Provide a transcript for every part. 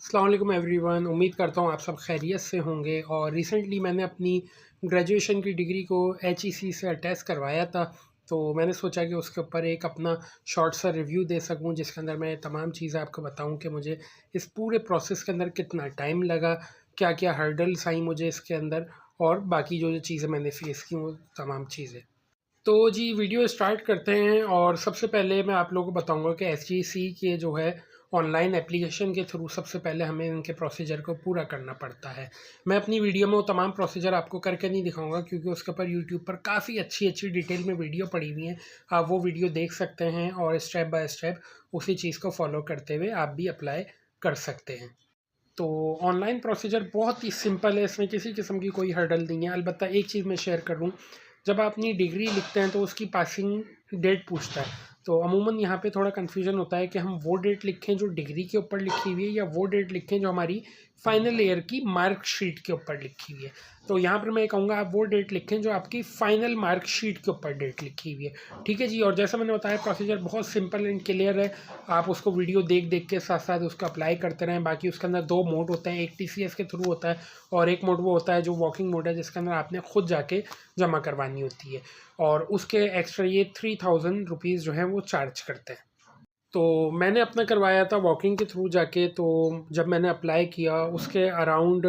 अस्सलाम वालेकुम एवरीवन। उम्मीद करता हूँ आप सब खैरियत से होंगे। और रिसेंटली मैंने अपनी ग्रेजुएशन की डिग्री को HEC से अटेस्ट करवाया था, तो मैंने सोचा कि उसके ऊपर एक अपना शॉर्ट सा रिव्यू दे सकूँ, जिसके अंदर मैं तमाम चीज़ें आपको बताऊँ कि मुझे इस पूरे प्रोसेस के अंदर कितना टाइम लगा, क्या क्या हर्डल्स आई मुझे इसके अंदर, और बाकी जो जो चीज़ें मैंने फ़ेस की वो तमाम चीज़ें। तो जी वीडियो स्टार्ट करते हैं। और सबसे पहले मैं आप लोगों को बताऊंगा कि HEC के जो है ऑनलाइन एप्लीकेशन के थ्रू सबसे पहले हमें इनके प्रोसीजर को पूरा करना पड़ता है। मैं अपनी वीडियो में वो तमाम प्रोसीजर आपको करके नहीं दिखाऊंगा, क्योंकि उसके ऊपर यूट्यूब पर काफ़ी अच्छी अच्छी डिटेल में वीडियो पड़ी हुई है। आप वो वीडियो देख सकते हैं और स्टेप बाय स्टेप उसी चीज़ को फॉलो करते हुए आप भी अप्लाई कर सकते हैं। तो ऑनलाइन प्रोसीजर बहुत ही सिंपल है, इसमें किसी किस्म की कोई हर्डल नहीं है। अलबत्ता एक चीज़ मैं शेयर कर दूँ, जब आप अपनी डिग्री लिखते हैं तो उसकी पासिंग डेट पूछता है। तो अमूमन यहाँ पे थोड़ा कन्फ्यूजन होता है कि हम वो डेट लिखें जो डिग्री के ऊपर लिखी हुई है, या वो डेट लिखें जो हमारी फाइनल ईयर की मार्कशीट के ऊपर लिखी हुई है। तो यहाँ पर मैं कहूँगा आप वो डेट लिखें जो आपकी फ़ाइनल मार्कशीट के ऊपर डेट लिखी हुई है। ठीक है जी। और जैसा मैंने बताया प्रोसीजर बहुत सिंपल एंड क्लियर है। आप उसको वीडियो देख देख के साथ साथ उसको अप्लाई करते रहें। बाकी उसके अंदर दो मोड होते हैं, एक TCS के थ्रू होता है और एक मोड वो होता है जो वॉकिंग मोड है, जिसके अंदर आपने खुद जाके जमा करवानी होती है। और उसके एक्स्ट्रा ये 3000 रुपीज़ जो हैं वो चार्ज करते हैं। तो मैंने अपना करवाया था वॉकिंग के थ्रू जाके। तो जब मैंने अप्लाई किया उसके अराउंड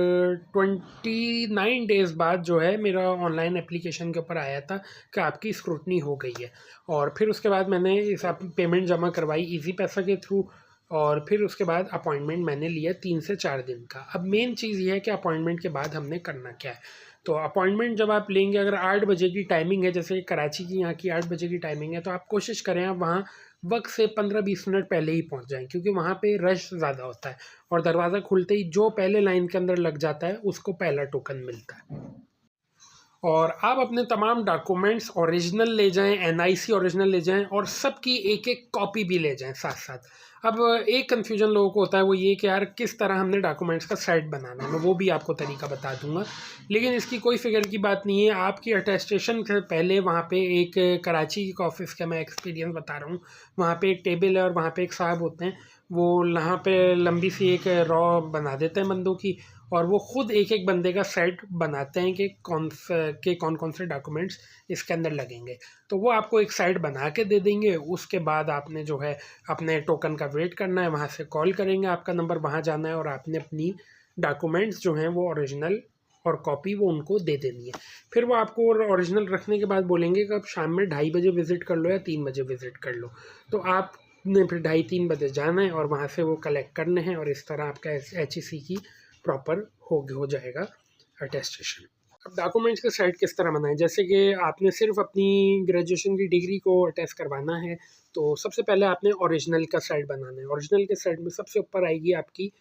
29 डेज़ बाद जो है मेरा ऑनलाइन एप्लीकेशन के ऊपर आया था कि आपकी स्क्रूटनी हो गई है। और फिर उसके बाद मैंने इस पेमेंट जमा करवाई ईजी पैसा के थ्रू। और फिर उसके बाद अपॉइंटमेंट मैंने लिया 3 से 4 दिन का। अब मेन चीज़ ये है कि अपॉइंटमेंट के बाद हमने करना क्या है। तो अपॉइंटमेंट जब आप लेंगे, अगर 8 बजे की टाइमिंग है, जैसे कराची की यहाँ की 8 बजे की टाइमिंग है, तो आप कोशिश करें आप वहाँ वक्त से 15-20 मिनट पहले ही पहुँच जाएँ, क्योंकि वहाँ पे रश ज़्यादा होता है। और दरवाज़ा खुलते ही जो पहले लाइन के अंदर लग जाता है उसको पहला टोकन मिलता है। और आप अपने तमाम डॉक्यूमेंट्स ओरिजिनल ले जाएं, NIC ओरिजिनल ले जाएं, और सबकी एक एक कॉपी भी ले जाएं साथ साथ। अब एक कन्फ्यूजन लोगों को होता है वो ये कि यार किस तरह हमने डॉक्यूमेंट्स का सेट बनाना है, मैं वो भी आपको तरीका बता दूंगा। लेकिन इसकी कोई फिक्र की बात नहीं है। आपकी अटेस्टेशन से पहले वहाँ पे एक कराची के ऑफिस का मैं एक्सपीरियंस बता रहा हूँ, वहाँ पे एक टेबल है और वहाँ पे एक साहब होते हैं, वो यहाँ पे लंबी सी एक रॉ बना देते हैं बंदों की, और वो ख़ुद एक एक बंदे का सेट बनाते हैं कि कौन कौन से डॉक्यूमेंट्स इसके अंदर लगेंगे। तो वो आपको एक साइट बना के दे देंगे। उसके बाद आपने जो है अपने टोकन का वेट करना है, वहाँ से कॉल करेंगे, आपका नंबर वहाँ जाना है और आपने अपनी डॉक्यूमेंट्स जो हैं वो ओरिजिनल और कॉपी वो उनको दे देनी है। फिर वो आपको ओरिजिनल रखने के बाद बोलेंगे कि अब शाम में 2:30 बजे विज़िट कर लो या 3 बजे विज़िट कर लो। तो आपने फिर 2:30-3 बजे जाना है और वहाँ से वो कलेक्ट करने हैं, और इस तरह आपका HEC की प्रॉपर हो जाएगा अटेस्टेशन। अब डॉक्यूमेंट्स का सेट किस तरह बनाएं, जैसे कि आपने सिर्फ अपनी ग्रेजुएशन की डिग्री को अटेस्ट करवाना है, तो सबसे पहले आपने ओरिजिनल का सेट बनाना है। ओरिजिनल के सेट में सबसे ऊपर आएगी आपकी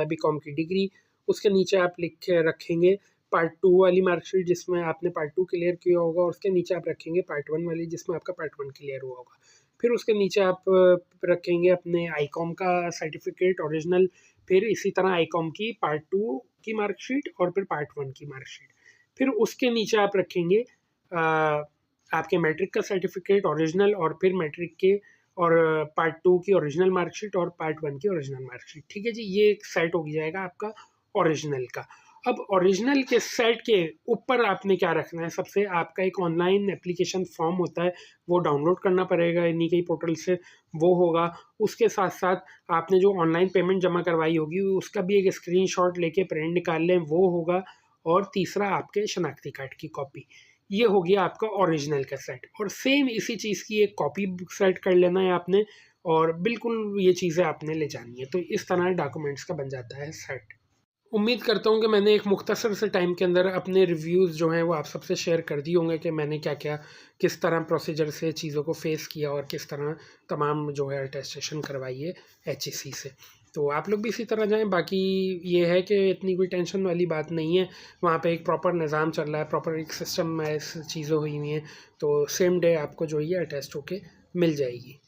BCom की डिग्री। उसके नीचे आप लिख के रखेंगे पार्ट 2 वाली मार्कशीट जिसमें आपने पार्ट 2 क्लियर किया होगा, और उसके नीचे आप रखेंगे पार्ट 1 वाली जिसमें आपका पार्ट 1 क्लियर हुआ होगा। फिर उसके नीचे आप रखेंगे अपने ICOM का सर्टिफिकेट ओरिजिनल। फिर इसी तरह ICOM की पार्ट 2 की मार्कशीट और फिर पार्ट 1 की मार्कशीट। फिर उसके नीचे आप रखेंगे आपके मैट्रिक का सर्टिफिकेट ओरिजिनल, और फिर मैट्रिक के और पार्ट 2 की ओरिजिनल मार्कशीट और पार्ट 1 की ओरिजिनल मार्कशीट। ठीक है जी, ये एक सेट हो जाएगा आपका ओरिजिनल का। अब ओरिजिनल के सेट के ऊपर आपने क्या रखना है, सबसे आपका एक ऑनलाइन एप्लीकेशन फॉर्म होता है, वो डाउनलोड करना पड़ेगा इन्हीं के पोर्टल से, वो होगा। उसके साथ साथ आपने जो ऑनलाइन पेमेंट जमा करवाई होगी उसका भी एक स्क्रीनशॉट लेके प्रिंट निकाल लें, वो होगा। और तीसरा आपके शनाख्ती कार्ड की कॉपी। ये हो गया आपका ओरिजिनल का सेट, और सेम इसी चीज़ की एक कॉपी सेट कर लेना है आपने, और बिल्कुल ये चीज़ें आपने ले जानी है। तो इस तरह डॉक्यूमेंट्स का बन जाता है सेट। उम्मीद करता हूँ कि मैंने एक मुख्तसर से टाइम के अंदर अपने रिव्यूज़ जो हैं वो आप सबसे शेयर कर दिए होंगे कि मैंने क्या क्या किस तरह प्रोसीजर से चीज़ों को फेस किया और किस तरह तमाम जो है अटेस्टेशन करवाई है HEC से। तो आप लोग भी इसी तरह जाएं। बाकी ये है कि इतनी कोई टेंशन वाली बात नहीं है, वहाँ पे एक प्रॉपर निज़ाम चल रहा है, प्रॉपर एक सिस्टम में चीज़ें हुई हुई हैं। तो सेम डे आपको जो है अटेस्ट होके मिल जाएगी।